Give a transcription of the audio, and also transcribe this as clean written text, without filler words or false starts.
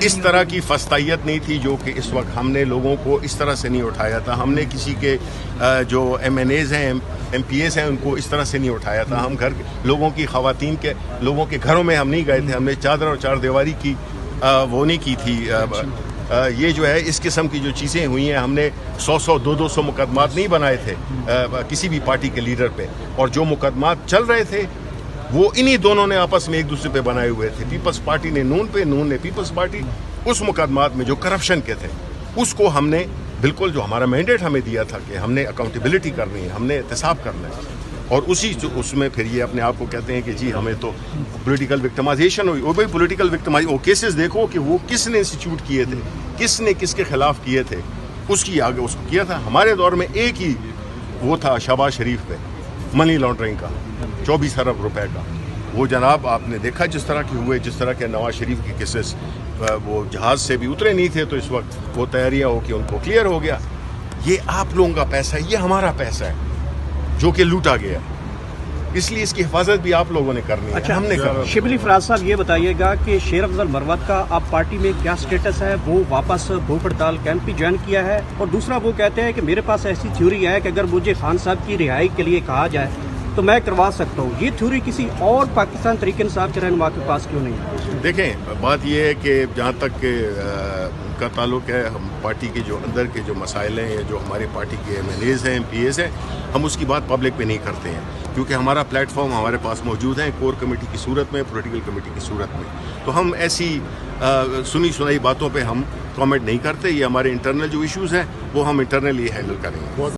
اس طرح کی فستائیت نہیں تھی جو کہ اس وقت ہم نے لوگوں کو اس طرح سے نہیں اٹھایا تھا. ہم نے کسی کے جو ایم این ایز ہیں ایم پی ایز ہیں ان کو اس طرح سے نہیں اٹھایا تھا. ہم لوگوں کی خواتین کے لوگوں کے گھروں میں ہم نہیں گئے تھے. ہم نے چادر اور چار دیواری کی وہ نہیں کی تھی. یہ جو ہے اس قسم کی جو چیزیں ہوئی ہیں, ہم نے 100-200 مقدمات نہیں بنائے تھے کسی بھی پارٹی کے لیڈر پہ, اور جو مقدمات چل رہے تھے وہ انہی دونوں نے آپس میں ایک دوسرے پہ بنائے ہوئے تھے. پیپلز پارٹی نے نون پہ, نون نے پیپلز پارٹی. اس مقدمات میں جو کرپشن کے تھے اس کو ہم نے بالکل جو ہمارا مینڈیٹ ہمیں دیا تھا کہ ہم نے اکاؤنٹیبلٹی کرنی ہے, ہم نے احتساب کرنا ہے, اور اس میں پھر یہ اپنے آپ کو کہتے ہیں کہ جی ہمیں تو پولیٹیکل وکٹمائزیشن ہوئی. وہ بھائی پولیٹیکل وہ کیسز دیکھو کہ وہ کس نے انسٹیٹیوٹ کیے تھے, کس نے کس کے خلاف کیے تھے, اس کی آگے اس کو کیا تھا. ہمارے دور میں ایک ہی وہ تھا شہباز شریف پہ منی لانڈرنگ کا 24 ارب روپے کا. وہ جناب آپ نے دیکھا جس طرح کے ہوئے, جس طرح کے نواز شریف کے کیسز, وہ جہاز سے بھی اترے نہیں تھے تو اس وقت وہ تیاریاں ہو کہ ان کو کلیئر ہو گیا. یہ آپ لوگوں کا پیسہ ہے, یہ ہمارا پیسہ ہے جو کہ لوٹا گیا, اس لیے اس کی حفاظت بھی آپ لوگوں نے کرنی ہے. اچھا, ہم نے کرنا. شبلی فراز صاحب یہ بتائیے گا کہ شیر افضل مروت کا اب پارٹی میں کیا سٹیٹس ہے؟ وہ واپس بھوک ہڑتال کیمپ بھی جوائن کیا ہے, اور دوسرا وہ کہتے ہیں کہ میرے پاس ایسی تھیوری ہے کہ اگر مجھے خان صاحب کی رہائی کے لیے کہا جائے تو میں کروا سکتا ہوں. یہ تھیوری کسی اور پاکستان تحریک انصاف کے رہنما کے پاس کیوں نہیں؟ دیکھیں, بات یہ ہے کہ جہاں تک کہ کا تعلق ہے, ہم پارٹی کے جو اندر کے جو مسائل ہیں, یا جو ہمارے پارٹی کے ایم این ایز ہیں, ایم پی ایز ہیں, ہم اس کی بات پبلک پہ نہیں کرتے ہیں, کیونکہ ہمارا پلیٹ فارم ہمارے پاس موجود ہے کور کمیٹی کی صورت میں, پولیٹیکل کمیٹی کی صورت میں. تو ہم ایسی سنی سنائی باتوں پہ ہم کامنٹ نہیں کرتے. یہ ہمارے انٹرنل جو ایشوز ہیں وہ ہم انٹرنلی ہینڈل کریں گے.